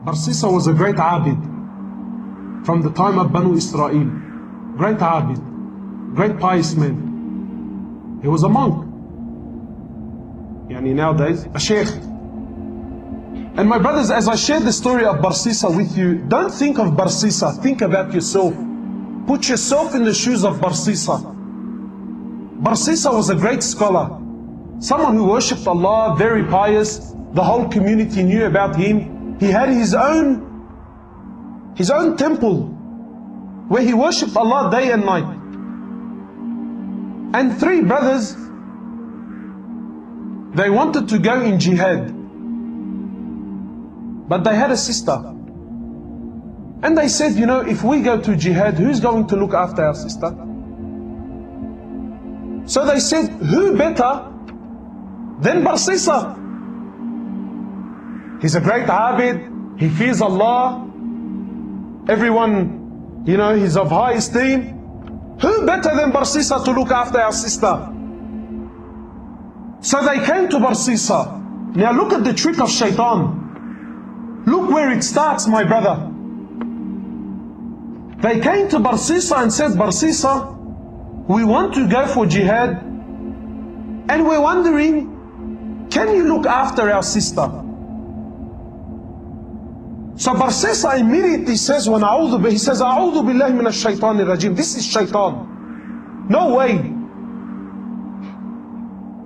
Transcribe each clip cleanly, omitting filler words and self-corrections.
Barsisi was a great abid from the time of Banu Israel. Great abid, great pious man. He was a monk. Nowadays, a sheikh. And my brothers, as I share the story of Barsisi with you, don't think of Barsisi, think about yourself. Put yourself in the shoes of Barsisi. Barsisi was a great scholar, someone who worshipped Allah, very pious. The whole community knew about him. He had his own temple where he worshipped Allah day and night. And three brothers, they wanted to go in jihad, but they had a sister. And they said, if we go to jihad, who's going to look after our sister? So they said, who better than Barsisi? He's a great abid, he fears Allah, everyone, he's of high esteem. Who better than Barsisi to look after our sister? So they came to Barsisi. Now look at the trick of shaitan. Look where it starts, my brother. They came to Barsisi and said, Barsisi, we want to go for jihad, and we're wondering, can you look after our sister? So Barsisi immediately says, he says, A'udhu billahi minash shaitanir rajim. This is shaitan. No way.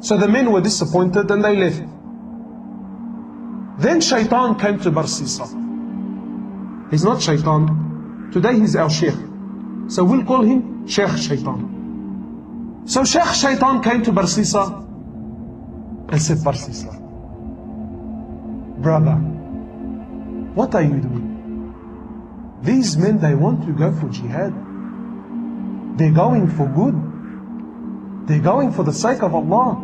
So the men were disappointed and they left. Then shaitan came to Barsisi. He's not shaitan. Today he's our sheikh. So we'll call him Sheikh Shaitan. So Sheikh Shaitan came to Barsisi and said, Barsisi, brother, what are you doing? These men, they want to go for jihad. They're going for good. They're going for the sake of Allah.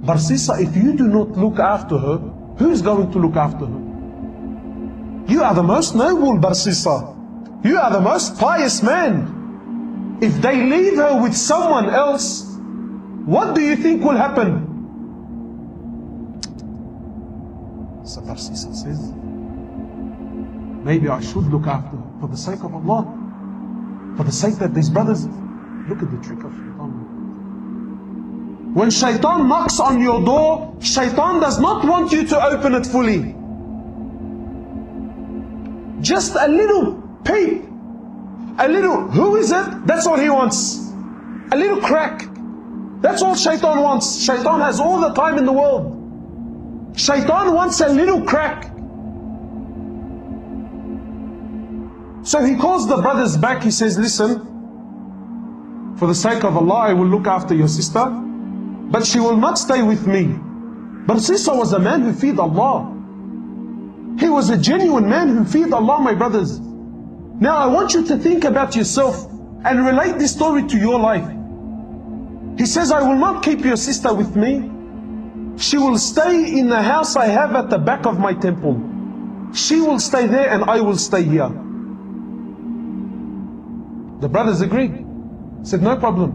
Barsisi, if you do not look after her, who's going to look after her? You are the most noble, Barsisi. You are the most pious man. If they leave her with someone else, what do you think will happen? So Barsisi says, maybe I should look after her for the sake of Allah, for the sake that these brothers. Look at the trick of shaitan. When shaitan knocks on your door, shaitan does not want you to open it fully. Just a little peep, a little, who is it? That's all he wants. A little crack. That's all shaitan wants. Shaitan has all the time in the world. Shaitan wants a little crack. So he calls the brothers back. He says, listen, for the sake of Allah, I will look after your sister, but she will not stay with me. Barsisi was a man who feared Allah. He was a genuine man who feared Allah, my brothers. Now I want you to think about yourself and relate this story to your life. He says, I will not keep your sister with me. She will stay in the house I have at the back of my temple. She will stay there and I will stay here. The brothers agreed. Said, no problem.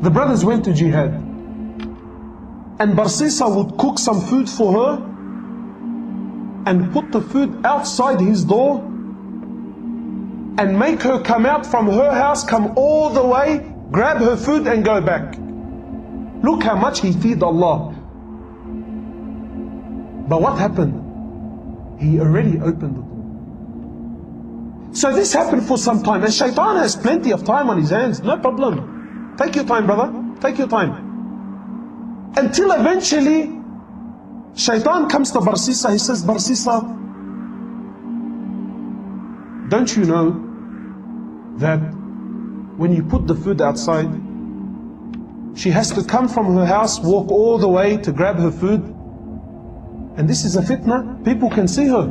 The brothers went to jihad. And Barsisi would cook some food for her and put the food outside his door and make her come out from her house, come all the way, grab her food and go back. Look how much he feared Allah. But what happened? He already opened the door. So this happened for some time, and shaitan has plenty of time on his hands, no problem. Take your time, brother, take your time. Until eventually, shaitan comes to Barsisi. He says, Barsisi, don't you know that when you put the food outside, she has to come from her house, walk all the way to grab her food? And this is a fitna. People can see her.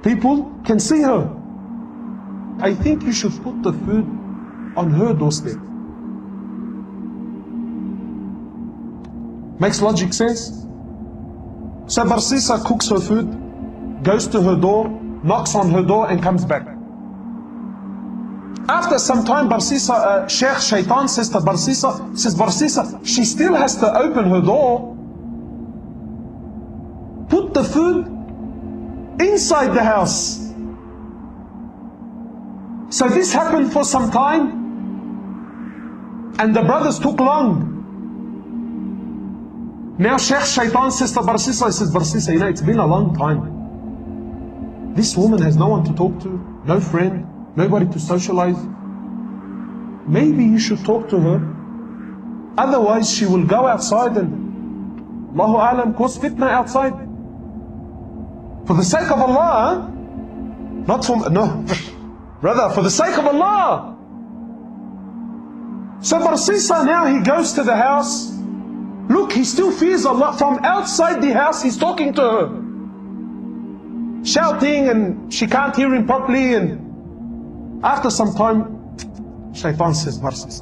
People can see her. I think you should put the food on her doorstep. Makes logic sense? So Barsisi cooks her food, goes to her door, knocks on her door and comes back. After some time, Barsisi, Sheikh Shaitan says to Barsisi, she still has to open her door. put the food inside the house. So this happened for some time, and the brothers took long. Now Shaitan says to Barsisi, he says, Barsisi, you know, it's been a long time. This woman has no one to talk to, no friend, nobody to socialize. Maybe you should talk to her. Otherwise she will go outside and, Allahu Alam, cause fitna outside. For the sake of Allah, not for, no, brother, for the sake of Allah. So Barsisi now, he goes to the house. Look, he still fears Allah. From outside the house, he's talking to her, shouting, and she can't hear him properly. And after some time, Shaitan says, Barsisi,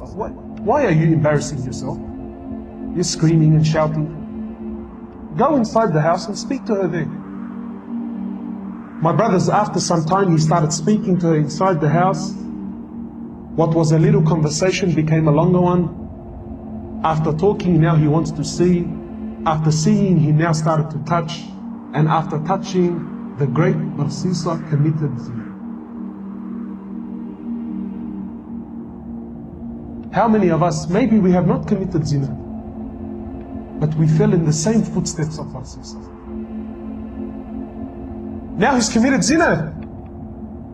why are you embarrassing yourself? You're screaming and shouting. Go inside the house and speak to her there. My brothers, after some time, he started speaking to her inside the house. What was a little conversation became a longer one. After talking, now he wants to see. After seeing, he now started to touch. And after touching, the great Barsisi committed zina. How many of us, maybe we have not committed zina, but we fell in the same footsteps of Barsisi. Now he's committed zina.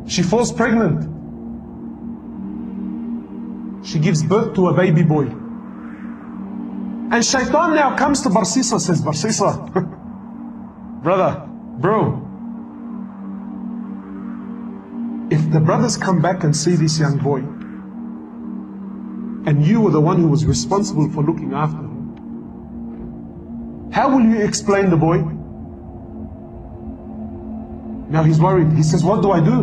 She falls pregnant. She gives birth to a baby boy. And Shaitan now comes to Barsisi and says, Barsisi, bro, if the brothers come back and see this young boy, and you were the one who was responsible for looking after him, how will you explain the boy? Now he's worried. He says, what do I do?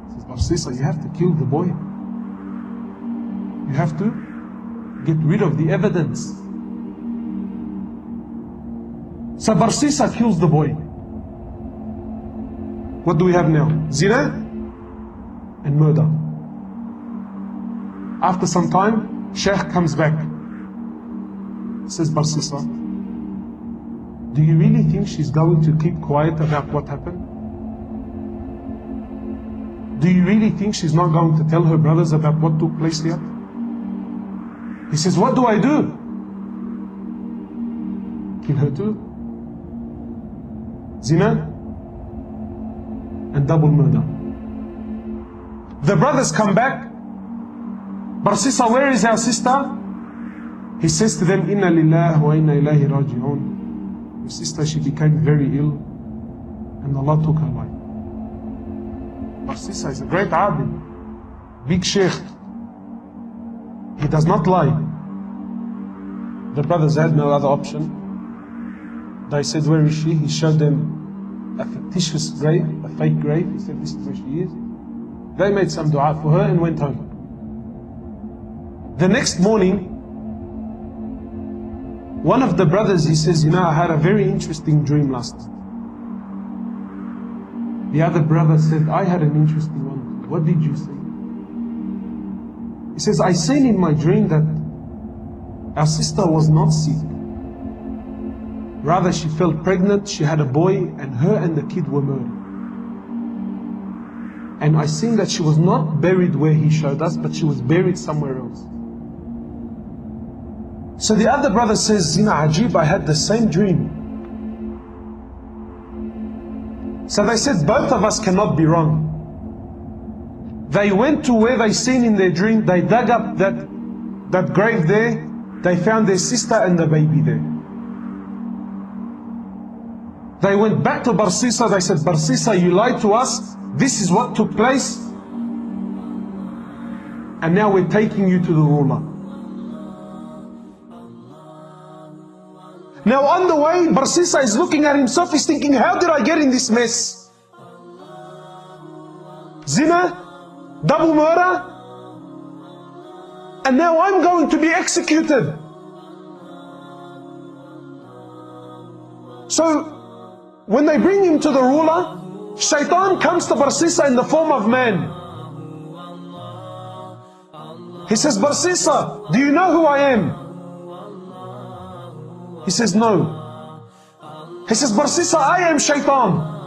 He says, Barsisi, you have to kill the boy. You have to get rid of the evidence. So Barsisi kills the boy. What do we have now? Zina and murder. After some time, Sheikh comes back. He says, Barsisi, do you really think she's going to keep quiet about what happened? Do you really think she's not going to tell her brothers about what took place here? He says, what do I do? Kill her too? Zina and double murder. The brothers come back. Barsisi, where is our sister? He says to them, Inna lillahi wa inna ilayhi raji'un. Your sister, she became very ill, and Allah took her life. Barsisi is a great abid, big sheikh. He does not lie. The brothers had no other option. They said, where is she? He showed them a fictitious grave, a fake grave. He said, this is where she is. They made some dua for her and went home. The next morning, one of the brothers, he says, you know, I had a very interesting dream last night. The other brother said, I had an interesting one. What did you see? He says, I seen in my dream that our sister was not sick. Rather, she fell pregnant, she had a boy, and her and the kid were murdered. And I seen that she was not buried where he showed us, but she was buried somewhere else. So the other brother says, Zina Ajib, I had the same dream. So they said, both of us cannot be wrong. They went to where they seen in their dream, they dug up that grave there, they found their sister and the baby there. They went back to Barsisi, they said, Barsisi, you lied to us, this is what took place, and now we're taking you to the ruler. Now on the way, Barsisi is looking at himself, he's thinking, how did I get in this mess? Zina, double murder, and now I'm going to be executed. So, when they bring him to the ruler, Shaitan comes to Barsisi in the form of man. He says, Barsisi, do you know who I am? He says, no. He says, Barsisi, I am Shaitan.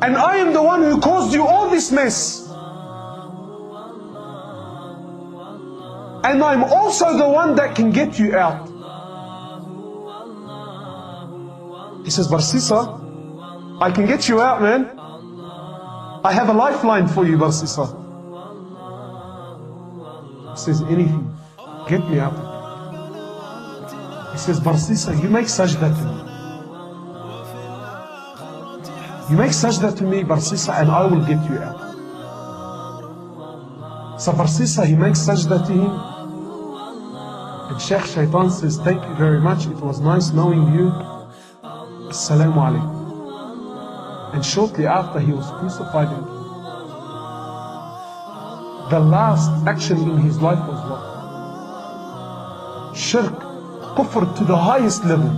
And I am the one who caused you all this mess. And I'm also the one that can get you out. He says, Barsisi, I can get you out, man. I have a lifeline for you, Barsisi. He says, anything, get me out. He says, Barsisi, you make sajda to me. You make sajda to me, Barsisi, and I will get you out. So Barsisi, he makes sajda to him. And Sheikh Shaitan says, thank you very much. It was nice knowing you. Assalamu alaikum. And shortly after, he was crucified. The last action in his life was what? Shirk, kufr to the highest level.